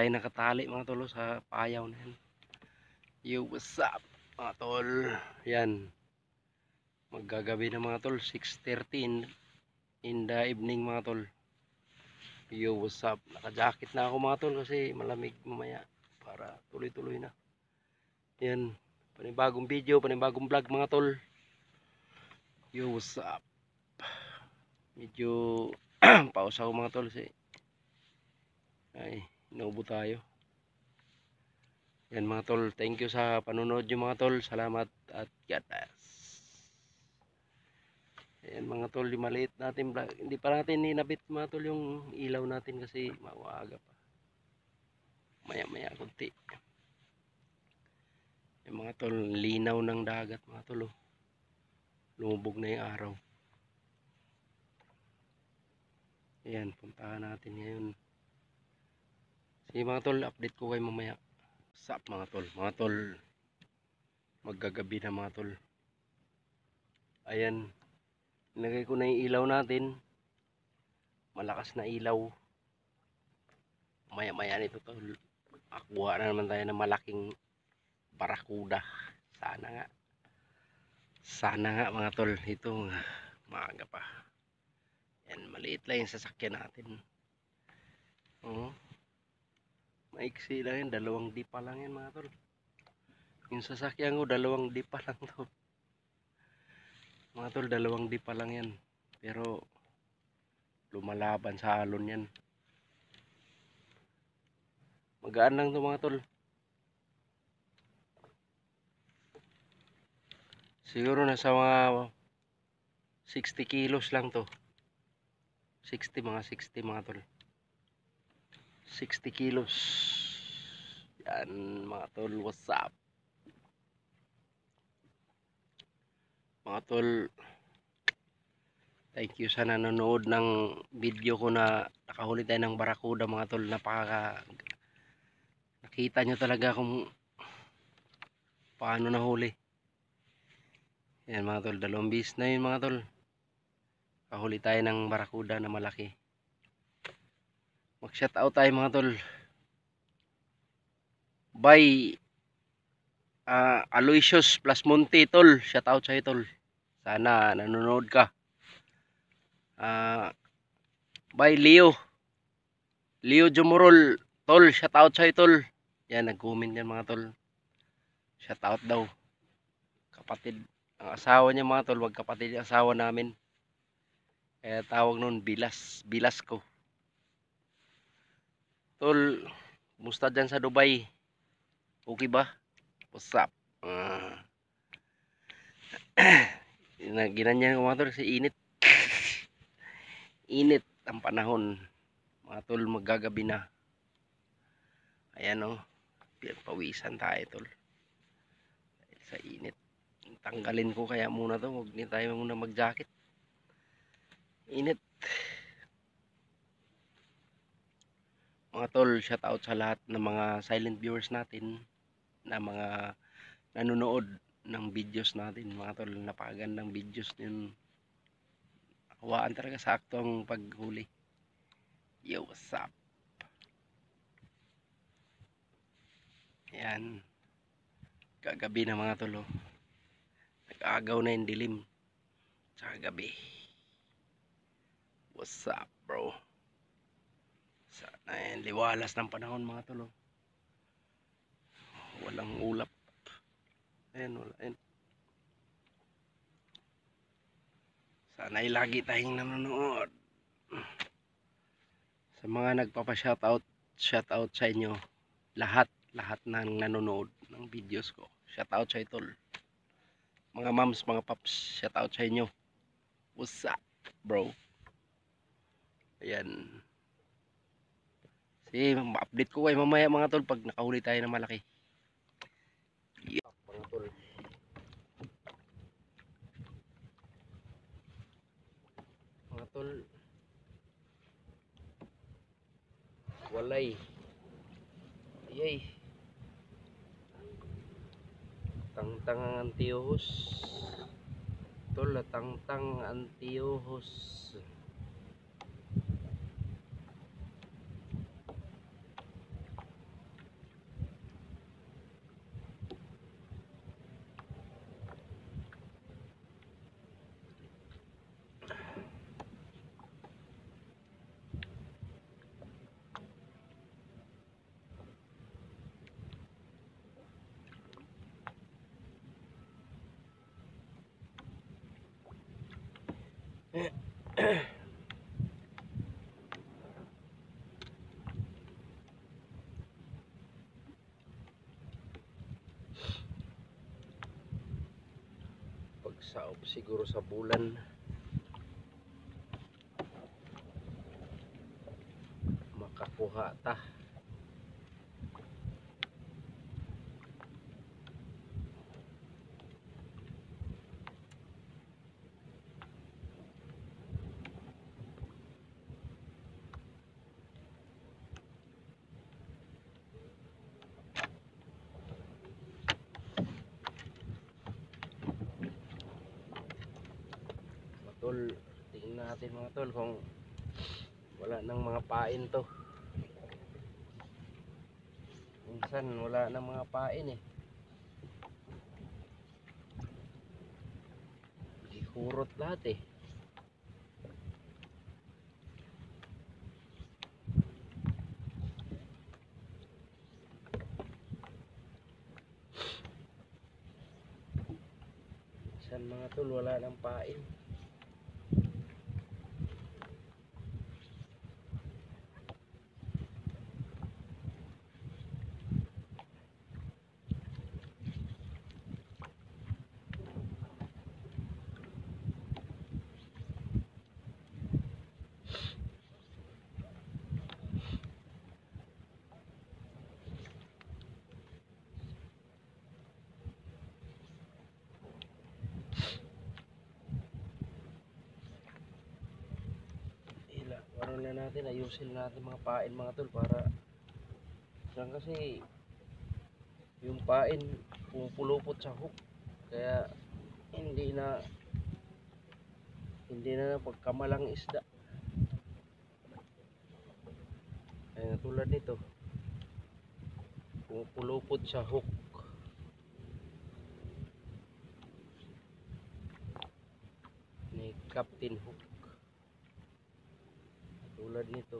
tayo nakatali mga tol sa payaw na yan. Yo, what's up mga tol? Yan, maggagabi na mga tol, 6:30 in the evening mga tol. Yo, what's up? Naka-jacket na ako mga tol kasi malamig mamaya para tuloy-tuloy na. Yan, panibagong video, panibagong vlog mga tol. Yo, what's up? Medyo pausa ako mga tol kasi ay, naubo tayo. Yan mga tol, thank you sa panonood nyo mga tol. Salamat at God bless. Yan mga tol, maliit natin vlog. Hindi pa natin ninabit mga tol yung ilaw natin kasi maaga pa. Maya maya kunti. Yan mga tol, linaw ng dagat mga tol. Oh. Lumubog na yung araw. Yan, puntahan natin ngayon. Sige mga tol, update ko kayo mamaya. Sup mga tol? Mga tol, maggagabi na mga tol. Ayan, nilagay ko na yung ilaw natin. Malakas na ilaw. Maya maya nito tol, akuha na naman tayo ng malaking barakuda. Sana nga mga tol. Ito maaga pa. Yan, maliit lang yung sasakyan natin. Maiksi lang yan, 2 dipa lang yan mga tol. Yung sasakyan ko 2 dipa lang to mga tol, 2 dipa lang yan, pero lumalaban sa alon yan. Magaan lang to mga tol. Siguro nasa mga 60 kilos lang to. 60 mga tol. 60 kilos. Yan mga tol, what's up? Mga tol, thank you sa nanonood ng video ko na nakahuli tayo ng barakuda mga tol. Nakita nyo talaga kung paano nahuli. Yan mga tol, 2 bis na yun mga tol. Kahuli tayo ng barakuda na malaki. Mag shout out tayo mga tol. By Aloysius Plus Monte tol. Shout out sa'yo tol. Sana nanonood ka. By Leo Jumurol tol. Shout out sa'yo tol. Yan, nag-comment yan mga tol. Shout out daw. Kapatid. Ang asawa niya mga tol. Wag kapatid yung asawa namin. Kaya tawag nun Bilas ko. Tol, musta dyan sa Dubai? Okay ba? What's up? Ginanyan ko mga tol kasi init. Init ang panahon. Mga tol, maggagabi na. Ayan o. Pawisan tayo tol. Sa init. Tanggalin ko kaya muna to. Huwag niyo tayo muna mag-jacket. Init. Mga tol, shout out sa lahat ng mga silent viewers natin, na mga nanonood ng videos natin mga tol. Napakagandang videos yun. Hawaan talaga sa aktong paghuli. Yo, what's up? Yan, kagabi na mga tol. Nag-agaw na yung dilim sa gabi. What's up bro? Ayan, liwalas ng panahon mga tol. Walang ulap. Ayan, wala. Ayan. Sana ay lagi tayong nanonood. Sa mga nagpapa-shoutout, shoutout sa inyo. Lahat ng nanonood ng videos ko. Shoutout sa tol. Mga moms, mga paps, shoutout sa inyo. What's up, bro? Ayan. Sige, ma-update ko kayo mamaya mga tol pag nakahuli tayo ng malaki. Yeah, mga tol. Mga tol. Walay. Ayay. Tangtang ang antiyos. Tol, tangtang antiyos. Saop siguro sa bulan. Makakuha ta. Tol, tingnan natin mga tol kung wala nang mga pain to. Minsan wala nang mga pain eh. Kurot lahat eh. Minsan mga tol wala nang pain. Ano na natin, ayusin natin mga pain mga tol para yan kasi yung pain pupulupot sa hook kaya hindi na pagkamalang isda. Ay tulad nito pupulupot sa hook. Ni Captain Hook. Tulad nito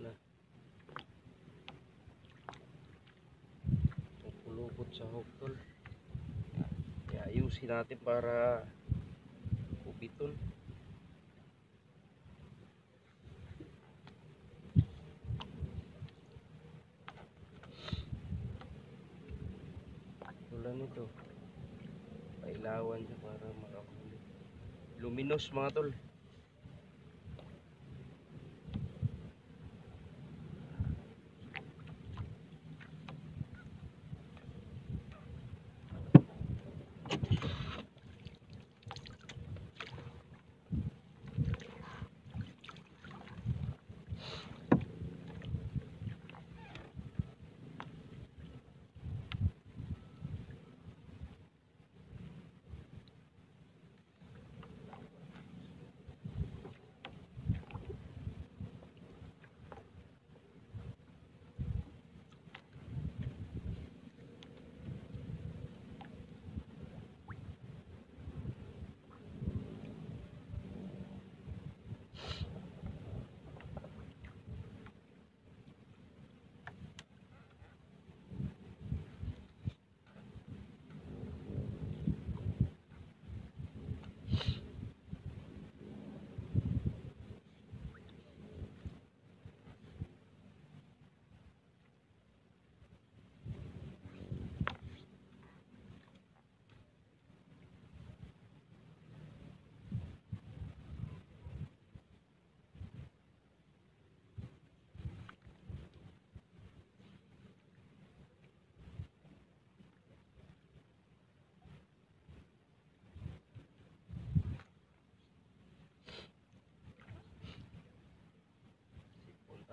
na pulupot sa hook tol. Kaya ayusin natin para upiton. Tulad nito pailawan siya para makahuli. Luminos mga tol.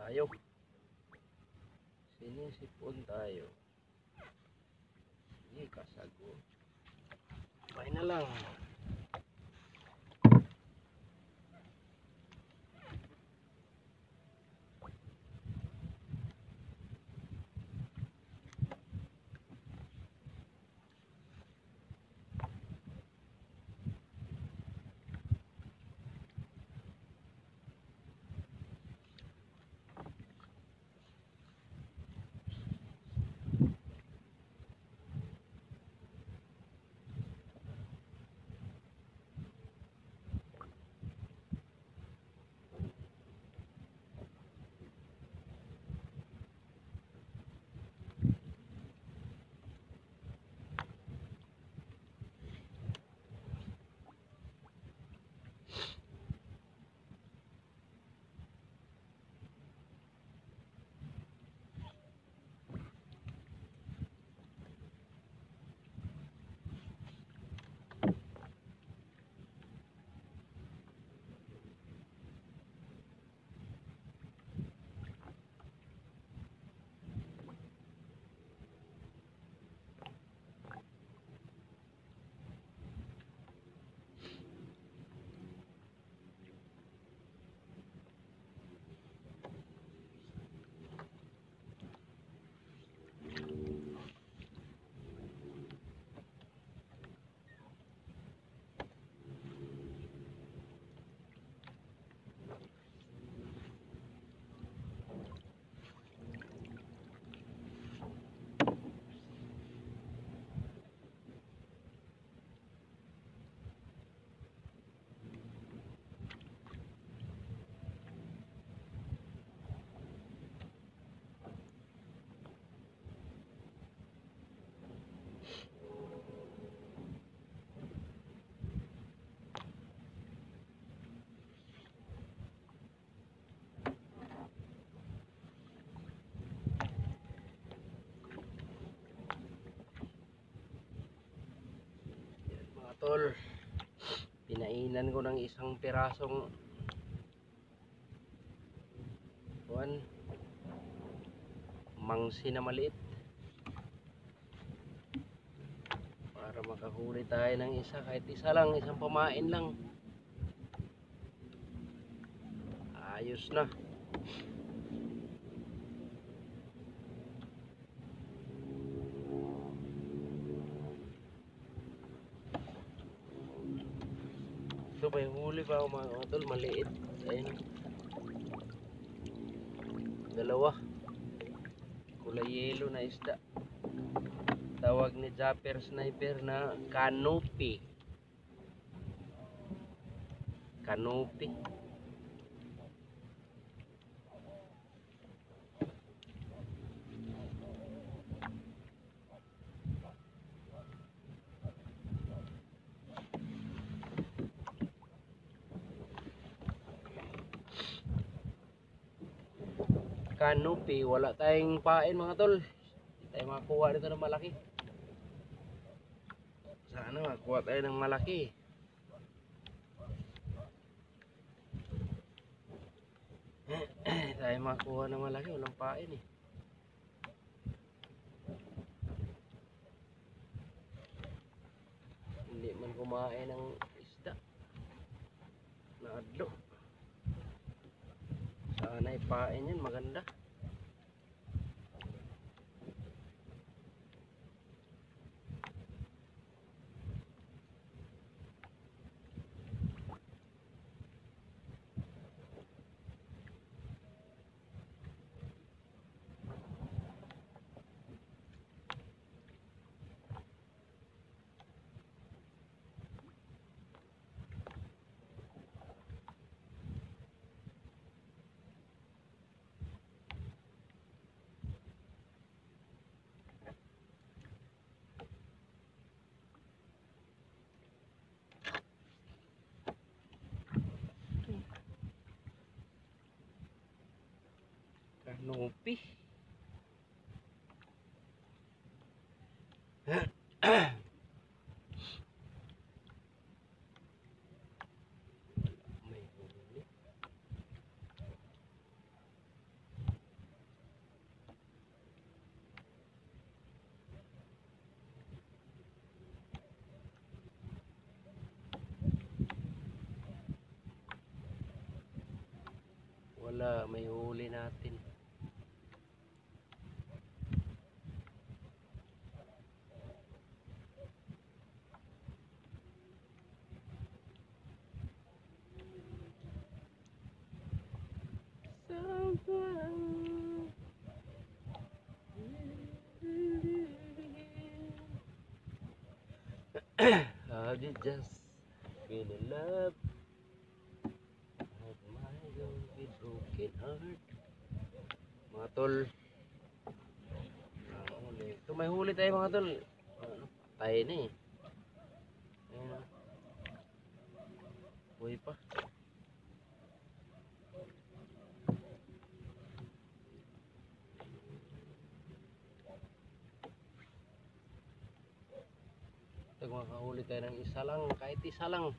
Tayo sinisipon tayo. Hindi kasago. Pain na lang. tol. Pinainan ko ng isang pirasong kuwan, mangsi na maliit para makahuli tayo ng isa, kahit isa lang, isang pamain lang, ayos na. Ito may huli pa ako mga tol, maliit. Ayun, dalawa, kulay yelo na isda. Tawag ni Japper Sniper na canopy. Canopy. Canopy, wala tayong pain mga tol. Hindi tayo makakuha dito ng malaki. Sana makakuha tayo ng malaki. Tayo makakuha ng malaki, walang pain eh. Hindi man kumain ng isda na adlo. Sana ipain yan, maganda. Canopy. May huli. Wala, may huli natin. Have you just feel in love? Have my love with broken heart. Mga tol, huli. Ito may huli tayo mga tol. Tayo na eh. Ayan. Buhay pa. Ito makahuli tayo ng isa lang, kahit isa lang.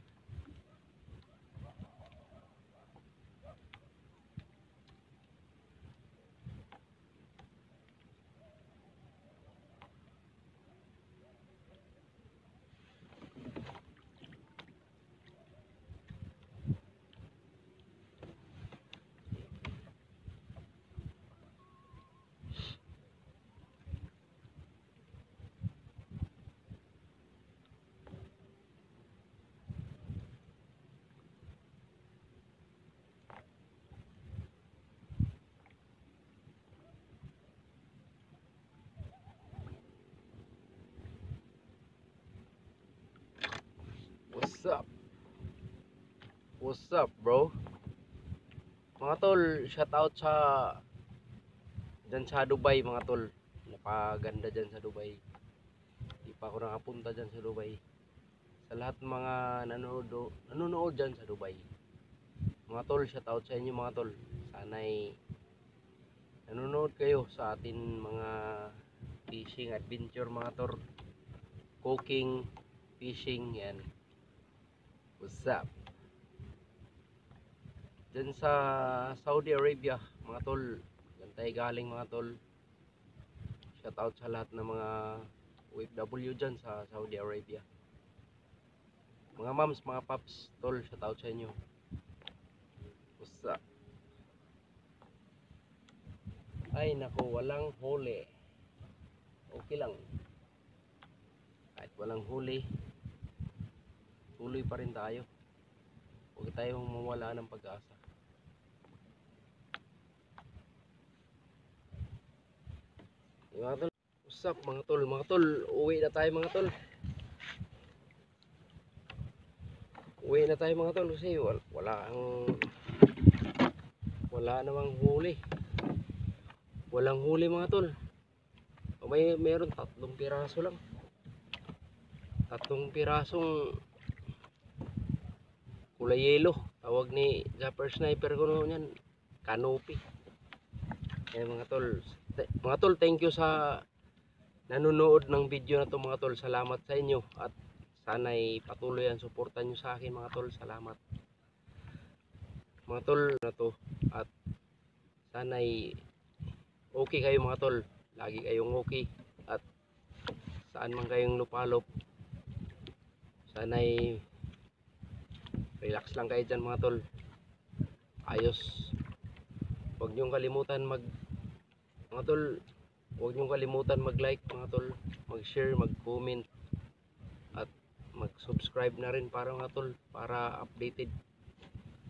What's up? What's up, bro? Mga tol, shout out sa dyan sa Dubai mga tol. Napaganda dyan sa Dubai. Di pa ako nakapunta dyan sa Dubai. Sa lahat ng mga nanonood dyan sa Dubai. Mga tol, shout out sa inyo mga tol. Sana'y nanonood kayo sa atin mga fishing adventure mga tol. Cooking, fishing. Yan. What's up? Dyan sa Saudi Arabia mga tol, dyan tayo galing mga tol. Shout out sa lahat ng mga OFW dyan sa Saudi Arabia, mga moms, mga paps, tol, shout out sa inyo. What's up? Ay nako, walang huli. Okay lang, kahit walang huli, tuloy pa rin tayo. Huwag tayong mawala ng pag-asa. Mga tol, what's up mga tol? Mga tol, uwi na tayo mga tol. Uwi na tayo mga tol kasi wala namang huli. Walang huli mga tol. Meron 3 piraso lang. 3 pirasong kulay yelo. Tawag ni Japper Sniper ko noon yan, canopy. Yan mga tol. Mga tol, thank you sa nanonood ng video na to mga tol. Salamat sa inyo at sana'y patuloy ang suporta nyo sa akin mga tol. Salamat mga tol na to, at sana'y okay kayo mga tol. Lagi kayong okay, at saan man kayong lupalop, sana'y relax lang kayo dyan mga tol. Ayos. Huwag nyong kalimutan mga tol, huwag nyong kalimutan mag-like mga tol, mag-share, mag-comment, at mag-subscribe na rin para mga tol, para updated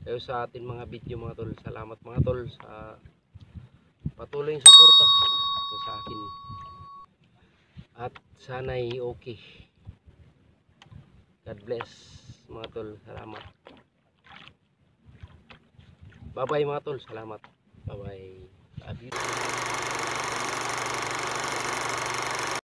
kayo sa atin mga video mga tol. Salamat mga tol sa patuloy yung suporta sa akin, at sana'y okay. God bless mga tol. Salamat. Bye bye mga tol. Salamat. Bye bye. Love you.